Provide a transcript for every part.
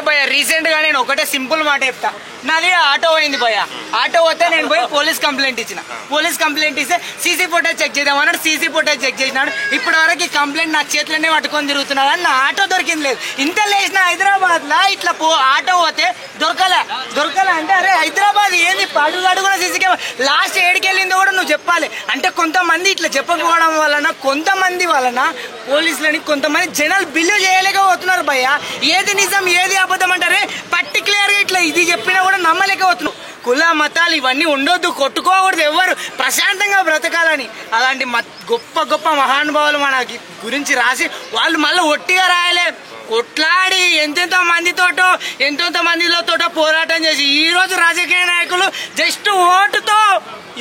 భయ రీసెంట్ గా నేను ఒకటే సింపుల్ మాట చెప్తా. నాది ఆటో అయింది భయ. ఆటో వస్తే నేను పోయి పోలీస్ కంప్లైంట్ ఇచ్చిన. పోలీస్ కంప్లైంట్ ఇస్తే సీసీ ఫోటేజ్ చెక్ చేద్దామన్నాడు. సీసీ ఫోటేజ్ చెక్ చేసినాడు. ఇప్పటి వరకు ఈ కంప్లైంట్ నా చేతిలోనే పట్టుకొని తిరుగుతున్నాడు. అని నా ఆటో దొరికింది లేదు. ఇంత లేచిన హైదరాబాద్ లా ఇట్లా ఆటో పోతే దొరకలే అంటే అరే హైదరాబాద్ ఏంది అడుగు కూడా సీసీ కెమెరా లాస్ట్ ఏడికి వెళ్ళిందో కూడా నువ్వు చెప్పాలి. అంటే కొంతమంది ఇట్లా చెప్పకపోవడం వలన కొంతమంది వలన పోలీసులని కొంతమంది జనాలు బిల్లు చేయలేకపోతున్నారు భయ్య. ఏది నిజం ఏది అబద్ధం అంటారే పర్టికులర్ గా ఇట్లా ఇది చెప్పినా కూడా నమ్మలేకపోతున్నావు. కుల మతాలు ఇవన్నీ ఉండొద్దు, కొట్టుకోకూడదు, ఎవరు ప్రశాంతంగా బ్రతకాలని. అలాంటి గొప్ప గొప్ప మహానుభావులు మన గురించి రాసి వాళ్ళు మళ్ళీ ఒట్టిగా రాయలే, కొట్లాడి ఎంతెంత మందితోటో పోరాటం చేసి ఈ రోజు రాజకీయ నాయకులు జస్ట్ ఓటుతో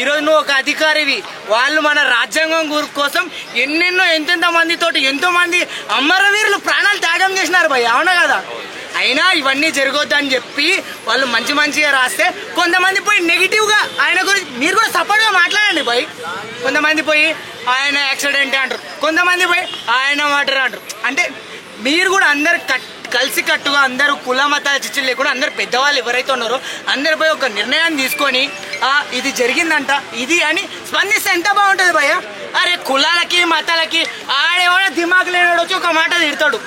ఈరోజు నువ్వు ఒక అధికారివి. వాళ్ళు మన రాజ్యాంగం కోసం ఎన్నెన్నో ఎంతెంత మందితోటి ఎంతో మంది అమరవీరులు ప్రాణాలు త్యాగం చేసినారు భయ్, అవునా కదా? అయినా ఇవన్నీ జరగొద్దు అని చెప్పి వాళ్ళు మంచిగా రాస్తే కొంతమంది పోయి నెగిటివ్ గా ఆయన గురించి మీరు కూడా సపోర్ట్ గా మాట్లాడండి భయ్. కొంతమంది పోయి ఆయన యాక్సిడెంట్ అంటారు, కొంతమంది పోయి ఆయన వాటర్ అంటారు. అంటే మీరు కూడా అందరు కలిసి కట్టుగా అందరూ కుల మతాల చిచ్చులు లేకుండా అందరు పెద్దవాళ్ళు ఎవరైతే ఉన్నారో అందరు పోయి ఒక నిర్ణయాన్ని తీసుకొని ఇది జరిగిందంట ఇది అని స్పందిస్తే ఎంత బాగుంటుంది భయ్య. అరే కులాలకి మతాలకి ఆడేవాడు దిమాగ్ లేనాడు వచ్చి ఒక మాట తిడతాడు,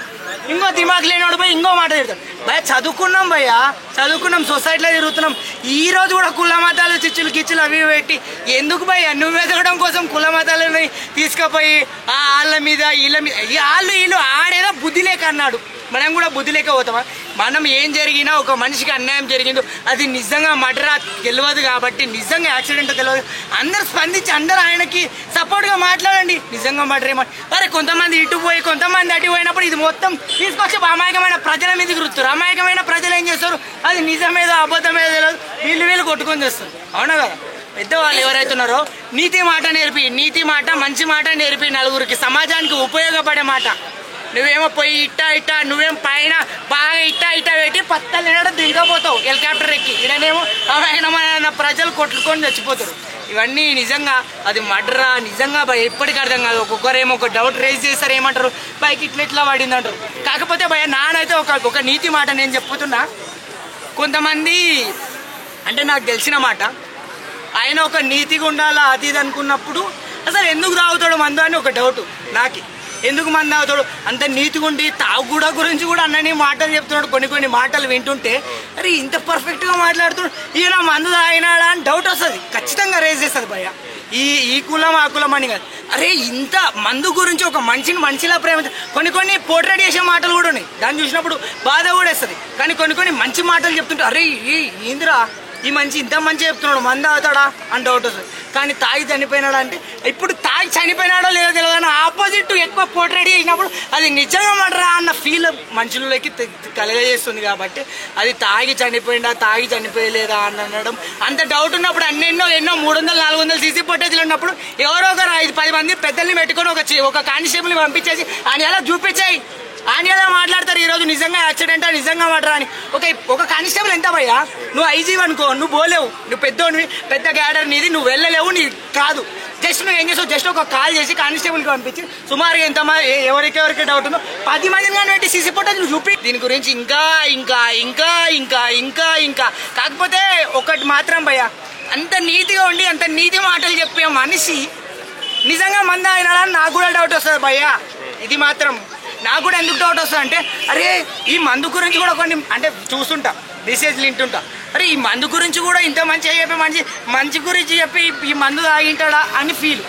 ఇంకో దిమాగ్ లేనాడు పోయి ఇంకో మాట తిడతాడు. భయ చదువుకున్నాం భయ్య, చదువుకున్నాం, సొసైటీలో తిరుగుతున్నాం. ఈ రోజు కూడా కుల మతాలు చిచ్చులు గిచ్చులు అవి పెట్టి ఎందుకు భయ్య? నువ్వు ఎదగడం కోసం కుల మతాలని తీసుకుపోయి వాళ్ళ మీద వీళ్ళు ఆడేదో బుద్ధి లేక అన్నాడు. మనం కూడా బుద్ధి లేక పోతామా? మనం ఏం జరిగినా ఒక మనిషికి అన్యాయం జరిగిందో అది నిజంగా మర్డరా తెలియదు కాబట్టి, నిజంగా యాక్సిడెంట్ తెలియదు, అందరు స్పందించి అందరు ఆయనకి సపోర్ట్ గా మాట్లాడండి. నిజంగా మర్డర్ అరే కొంతమంది ఇటు పోయి కొంతమంది అటు పోయినప్పుడు ఇది మొత్తం తీసుకొచ్చి అమాయకమైన ప్రజల మీదకి రుస్తారు. అమాయకమైన ప్రజలు ఏం చేస్తారు? అది నిజమేదో అబద్ధమేదో తెలియదు, వీళ్ళు కొట్టుకొని చేస్తారు, అవునా కదా? పెద్దవాళ్ళు ఎవరైతే ఉన్నారో నీతి మాట నేర్పి, నీతి మాట మంచి మాట నేర్పి, నలుగురికి సమాజానికి ఉపయోగపడే మాట. నువ్వేమో పోయి ఇట్టా నువ్వేం పైన బాగా ఇట్టా పెట్టి పత్తలు తినడం దిగపోతావు హెలికాప్టర్ ఎక్కి. ఇడనేమో మన ప్రజలు కొట్టుకొని చచ్చిపోతారు. ఇవన్నీ నిజంగా అది మర్డరా నిజంగా ఎప్పటికీ అర్థం కాదు. ఒక్కొక్కరేమో ఒక డౌట్ రేజ్ చేస్తారు, ఏమంటారు బైక్ ఇట్లా పడింది అంటారు. కాకపోతే భయ నానైతే ఒక నీతి మాట నేను చెప్పుతున్నా. కొంతమంది అంటే నాకు తెలిసిన మాట, ఆయన ఒక నీతిగా ఉండాలా అది ఇది అనుకున్నప్పుడు అసలు ఎందుకు తాగుతాడు మందు అని ఒక డౌట్ నాకు. ఎందుకు మంది తాగుతాడు అంత నీతిగా ఉండి తాగుడా గురించి కూడా అన్నని మాటలు చెప్తున్నాడు. కొన్ని మాటలు వింటుంటే అరే ఇంత పర్ఫెక్ట్గా మాట్లాడుతున్నాడు, ఈయన మందు తాగినాడా అని డౌట్ వస్తుంది, ఖచ్చితంగా రేజ్ చేస్తుంది భయ్య. ఈ కులం ఆ కులం అని కాదు, అరే ఇంత మందు గురించి ఒక మనిషిలా ప్రేమ కొన్ని పోర్ట్రేట్ చేసే మాటలు కూడా ఉన్నాయి. దాన్ని చూసినప్పుడు బాధ కూడా వేస్తుంది. కానీ కొన్ని మంచి మాటలు చెప్తుంటే అరే ఏందిరా ఈ మంచి ఇంత మంచి చెప్తున్నాడు, మంది అవుతాడా అని డౌట్ వస్తుంది. కానీ తాగి చనిపోయినాడా అంటే ఇప్పుడు తాగి చనిపోయినాడో లేదో తెలియదు, కానీ ఆపోజిట్ ఎక్కువ పోర్ట్రేట్ చేసినప్పుడు అది నిజంగా మర్డరా అన్న ఫీల్ మనుషులకి కలగజేస్తుంది. కాబట్టి అది తాగి చనిపోయలేదా అని అనడం అంత డౌట్ ఉన్నప్పుడు ఎన్నో 300-400 సీసీ ఫుటేజ్లు ఉన్నప్పుడు ఎవరో ఒకరు 5-10 మంది పెద్దల్ని పెట్టుకొని ఒక కానిస్టేబుల్ని పంపించేసి ఆయన ఎలా చూపించాయి ఆయన ఎలా మాట్లాడతారు. ఈరోజు నిజంగా యాక్సిడెంటా నిజంగా మర్డరా అని ఒక కానిస్టేబుల్ ఎంత భయ్యా? నువ్వు ఐజీ అనుకో, నువ్వు పోలేవు, నువ్వు పెద్దోనివి, పెద్ద గ్యాడర్ నీది, నువ్వు వెళ్ళలేవు, నీ కాదు. జస్ట్ నువ్వు ఏం చేసావు, జస్ట్ ఒక కాల్ చేసి కానిస్టేబుల్కి పంపించి సుమారుగా ఎంత ఎవరికి డౌట్ ఉందో 10 మందిని కానీ పెట్టి సీసీ ఫుటేజ్ నువ్వు చూపి. దీని గురించి ఇంకా కాకపోతే ఒకటి మాత్రం భయ్యా, అంత నీతిగా ఉండి అంత నీతి మాటలు చెప్పే మనిషి నిజంగా మంది అయినా నాకు కూడా డౌట్ వస్తుంది భయ్యా. ఇది మాత్రం నాకు కూడా ఎందుకు డౌట్ వస్తుంది అంటే అరే ఈ మందు గురించి కూడా కొన్ని అంటే చూస్తుంటా, మెసేజ్లు వింటుంటా, అరే ఈ మందు గురించి కూడా ఇంత మంచిగా చెప్పి మంచి గురించి చెప్పి ఈ మందు తాగింటాడా అని ఫీల్.